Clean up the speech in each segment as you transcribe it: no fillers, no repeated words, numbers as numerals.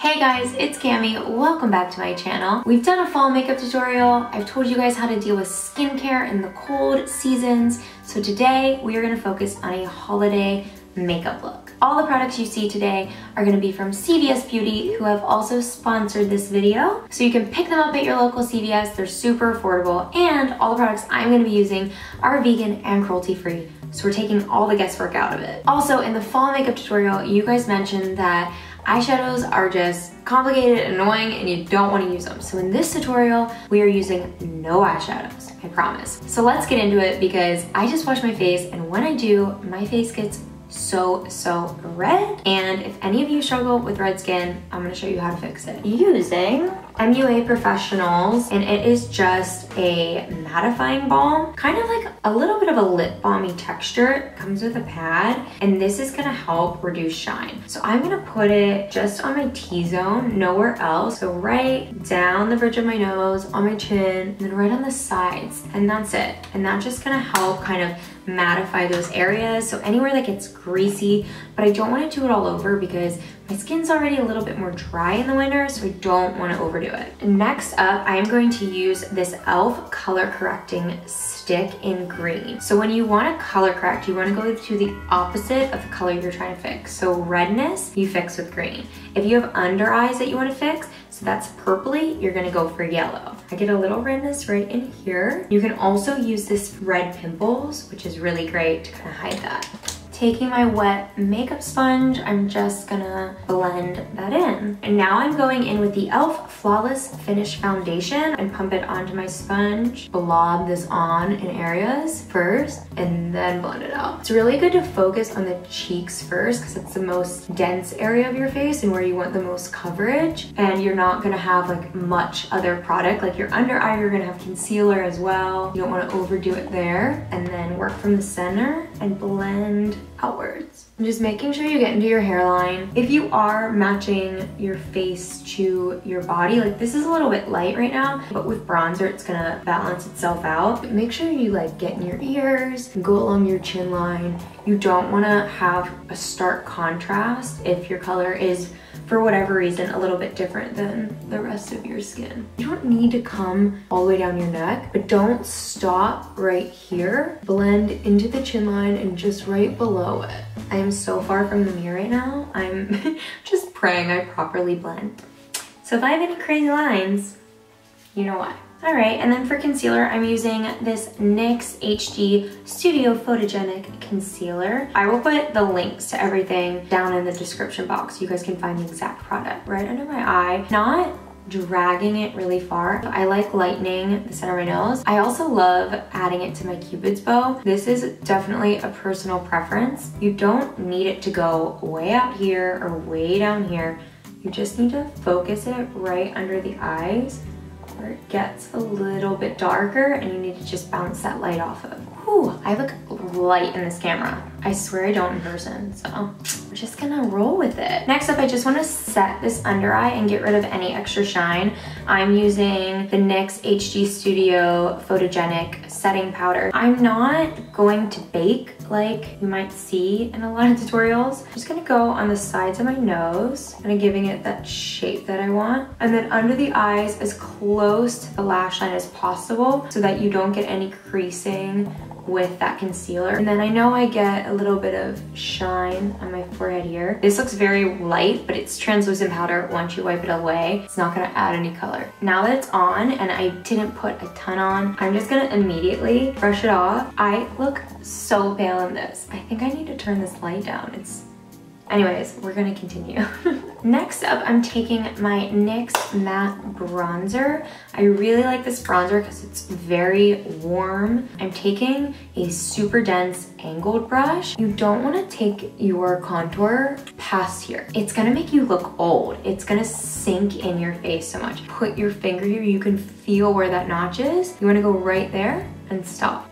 Hey guys, it's Cammie. Welcome back to my channel. We've done a fall makeup tutorial. I've told you guys how to deal with skincare in the cold seasons. So today we are going to focus on a holiday makeup look. All the products you see today are going to be from CVS Beauty, who have also sponsored this video. So you can pick them up at your local CVS. They're super affordable, and all the products I'm going to be using are vegan and cruelty free. So we're taking all the guesswork out of it. Also, in the fall makeup tutorial, you guys mentioned that eyeshadows are just complicated and annoying and you don't want to use them. So in this tutorial, we are using no eyeshadows, I promise. So let's get into it because I just wash my face, and when I do, my face gets so red. And if any of you struggle with red skin, I'm gonna show you how to fix it. Using MUA Professionals, and it is just a mattifying balm, kind of like a little bit of a lip balmy texture. It comes with a pad, and this is gonna help reduce shine. So I'm gonna put it just on my T-zone, nowhere else. So right down the bridge of my nose, on my chin, and then right on the sides, and that's it. And that's just gonna help kind of mattify those areas. So anywhere that gets greasy, but I don't want to do it all over because my skin's already a little bit more dry in the winter, so I don't want to overdo it. Next up, I am going to use this e.l.f. color correcting stick in green. So when you want to color correct, you want to go to the opposite of the color you're trying to fix. So redness, you fix with green. If you have under eyes that you want to fix, so that's purpley, you're gonna go for yellow. I get a little redness right in here. You can also use this red pimples, which is really great to kind of hide that. Taking my wet makeup sponge, I'm just gonna blend that in. And now I'm going in with the e.l.f. Flawless Finish Foundation and pump it onto my sponge. Blob this on in areas first and then blend it out. It's really good to focus on the cheeks first because it's the most dense area of your face and where you want the most coverage. And you're not gonna have like much other product. Like your under eye, you're gonna have concealer as well. You don't wanna overdo it there. And then work from the center and blend outwards. I'm just making sure you get into your hairline. If you are matching your face to your body, like this is a little bit light right now, but with bronzer it's gonna balance itself out. But make sure you like get in your ears and go along your chin line. You don't wanna have a stark contrast if your color is, for whatever reason, a little bit different than the rest of your skin. You don't need to come all the way down your neck, but don't stop right here. Blend into the chin line and just right below it. I am so far from the mirror right now. I'm just praying I properly blend. So if I have any crazy lines, you know why. All right, and then for concealer, I'm using this NYX HD Studio Photogenic Concealer. I will put the links to everything down in the description box. You guys can find the exact product right under my eye. Not dragging it really far. I like lightening the center of my nose. I also love adding it to my Cupid's bow. This is definitely a personal preference. You don't need it to go way out here or way down here. You just need to focus it right under the eyes where it gets a little bit darker, and you need to just bounce that light off of. Whew, I look light in this camera. I swear I don't in person, so we're just gonna roll with it. Next up, I just wanna set this under eye and get rid of any extra shine. I'm using the NYX HD Studio Photogenic Setting Powder. I'm not going to bake like you might see in a lot of tutorials. I'm just gonna go on the sides of my nose, kind of giving it that shape that I want. And then under the eyes as close to the lash line as possible so that you don't get any creasing with that concealer. And then I know I get a little bit of shine on my forehead here. This looks very light, but it's translucent powder. Once you wipe it away, it's not gonna add any color. Now that it's on, and I didn't put a ton on, I'm just gonna immediately brush it off. I look so pale in this. I think I need to turn this light down. Anyways, we're gonna continue. Next up, I'm taking my NYX Matte Bronzer. I really like this bronzer because it's very warm. I'm taking a super dense angled brush. You don't wanna take your contour past here. It's gonna make you look old. It's gonna sink in your face so much. Put your finger here, you can feel where that notch is. You wanna go right there and stop.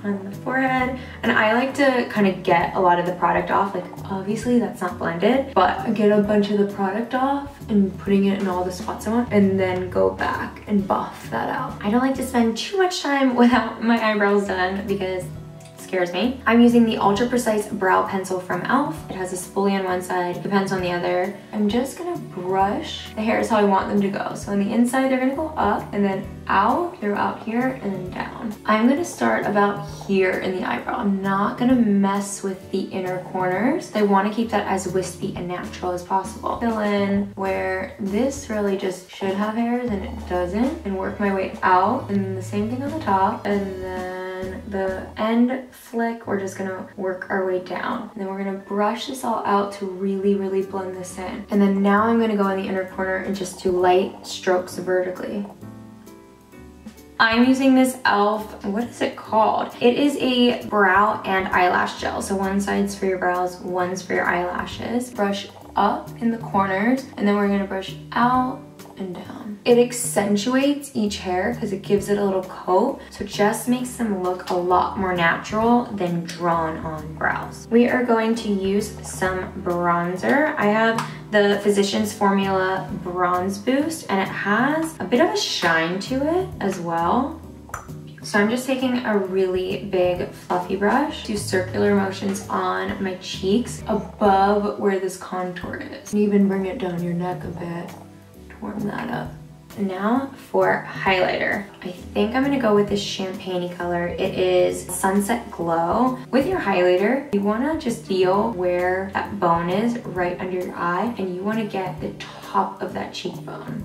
On the forehead, and I like to kind of get a lot of the product off. Like obviously that's not blended, but I get a bunch of the product off and putting it in all the spots I want, and then go back and buff that out. I don't like to spend too much time without my eyebrows done because it's scares me. I'm using the Ultra Precise Brow Pencil from e.l.f. It has a spoolie on one side, the pencil on the other. I'm just gonna brush the hairs how I want them to go. So on the inside, they're gonna go up, and then out, they're out here, and then down. I'm gonna start about here in the eyebrow. I'm not gonna mess with the inner corners. I wanna keep that as wispy and natural as possible. Fill in where this really just should have hairs and it doesn't, and work my way out, and then the same thing on the top, and then the end flick, we're just gonna work our way down. And then we're gonna brush this all out to really, really blend this in. And then now I'm gonna go in the inner corner and just do light strokes vertically. I'm using this e.l.f., what is it called? It is a brow and eyelash gel. So one side's for your brows, one's for your eyelashes. Brush up in the corners, and then we're gonna brush out and down. It accentuates each hair because it gives it a little coat, so it just makes them look a lot more natural than drawn on brows. We are going to use some bronzer. I have the Physicians Formula Bronze Boost, and it has a bit of a shine to it as well. So I'm just taking a really big fluffy brush, do circular motions on my cheeks above where this contour is. And even bring it down your neck a bit to warm that up. Now for highlighter. I think I'm gonna go with this champagne color. It is Sunset Glow. With your highlighter, you wanna just feel where that bone is right under your eye, and you wanna get the top of that cheekbone.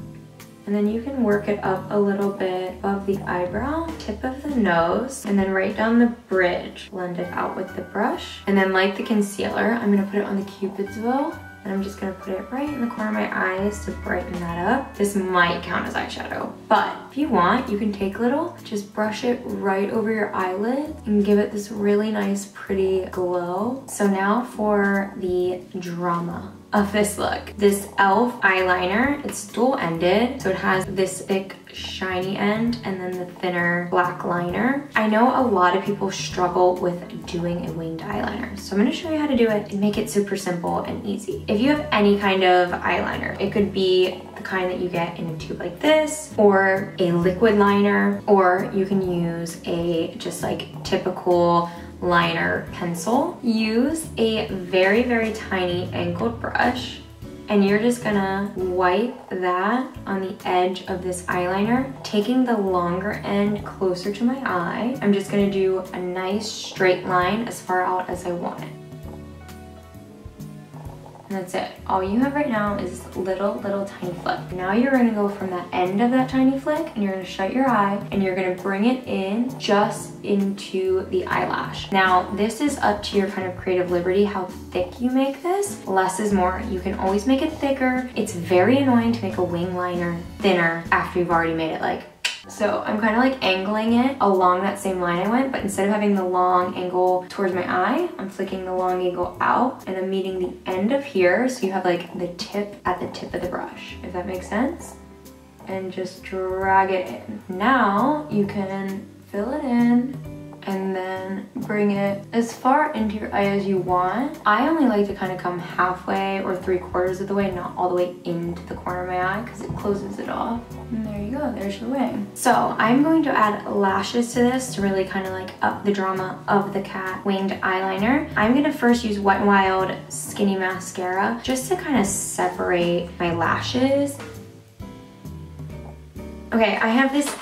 And then you can work it up a little bit above the eyebrow, tip of the nose, and then right down the bridge. Blend it out with the brush. And then like the concealer, I'm gonna put it on the Cupid's bow, and I'm just gonna put it right in the corner of my eyes to brighten that up. This might count as eyeshadow, but if you want, you can take a little, just brush it right over your eyelid and give it this really nice, pretty glow. So now for the drama of this look. This e.l.f. eyeliner, it's dual-ended, so it has this thick, shiny end and then the thinner black liner. I know a lot of people struggle with doing a winged eyeliner, so I'm gonna show you how to do it and make it super simple and easy. If you have any kind of eyeliner, it could be the kind that you get in a tube like this, or a liquid liner, or you can use a just like typical liner pencil. Use a very, very tiny angled brush, and you're just gonna wipe that on the edge of this eyeliner, taking the longer end closer to my eye. I'm just gonna do a nice straight line as far out as I want it. And that's it. All you have right now is this little tiny flick. Now you're gonna go from that end of that tiny flick, and you're gonna shut your eye, and you're gonna bring it in just into the eyelash. Now, this is up to your kind of creative liberty how thick you make this. Less is more. You can always make it thicker. It's very annoying to make a wing liner thinner after you've already made it like. So I'm kind of like angling it along that same line I went, but instead of having the long angle towards my eye, I'm flicking the long angle out, and I'm meeting the end of here, so you have like the tip at the tip of the brush, if that makes sense. And just drag it in. Now you can fill it in and then bring it as far into your eye as you want. I only like to kind of come halfway or 3/4 of the way, not all the way into the corner of my eye, because it closes it off. And there you go, there's your wing. So I'm going to add lashes to this to really kind of like up the drama of the cat winged eyeliner. I'm gonna first use Wet n Wild Skinny Mascara just to kind of separate my lashes. Okay, I have this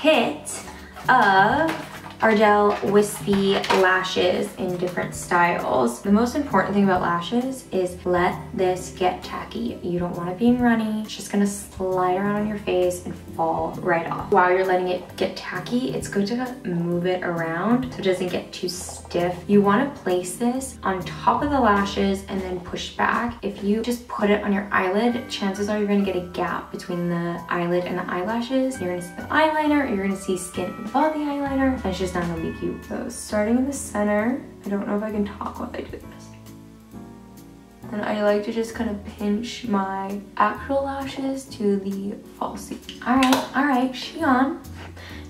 kit of Ardell wispy lashes in different styles. The most important thing about lashes is let this get tacky. You don't want it being runny. It's just gonna slide around on your face and fall right off. While you're letting it get tacky, it's good to move it around so it doesn't get too stiff. You wanna place this on top of the lashes and then push back. If you just put it on your eyelid, chances are you're gonna get a gap between the eyelid and the eyelashes. You're gonna see the eyeliner, or you're gonna see skin above the eyeliner, and it's just not gonna be cute. So starting in the center, I don't know if I can talk while I do this. And I like to just kind of pinch my actual lashes to the falsie. All right, she on.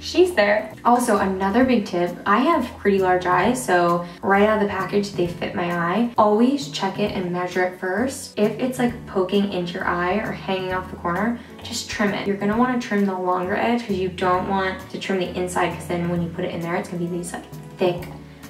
She's there. Also, another big tip, I have pretty large eyes, so right out of the package, they fit my eye. Always check it and measure it first. If it's like poking into your eye or hanging off the corner, just trim it. You're gonna wanna trim the longer edge because you don't want to trim the inside, because then when you put it in there, it's gonna be these like thick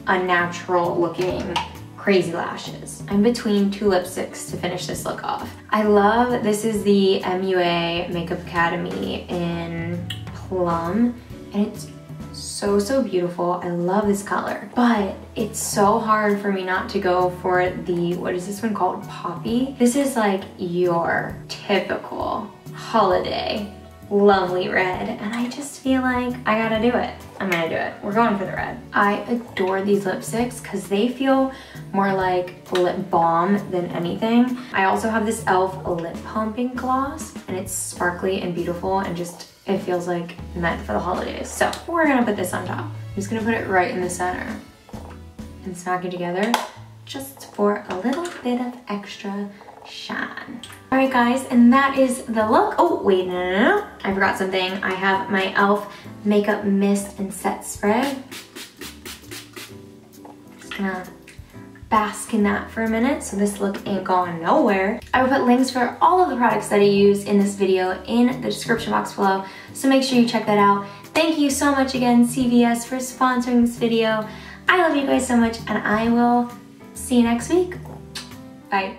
unnatural looking crazy lashes. I'm between two lipsticks to finish this look off. I love, this is the MUA Makeup Academy in Plum, and it's so beautiful. I love this color, but it's so hard for me not to go for the, what is this one called? Poppy. This is like your typical holiday lovely red, and I just feel like I gotta do it. I'm gonna do it. We're going for the red. I adore these lipsticks because they feel more like lip balm than anything. I also have this e.l.f. lip pumping gloss, and it's sparkly and beautiful, and just, it feels like meant for the holidays. So we're gonna put this on top. I'm just gonna put it right in the center and smack it together just for a little bit of extra shine. All right guys, and that is the look. Oh wait, no. I forgot something. I have my e.l.f. Makeup Mist and Set Spray. Just gonna bask in that for a minute so this look ain't going nowhere. I will put links for all of the products that I use in this video in the description box below, so make sure you check that out. Thank you so much again, CVS, for sponsoring this video. I love you guys so much, and I will see you next week. Bye.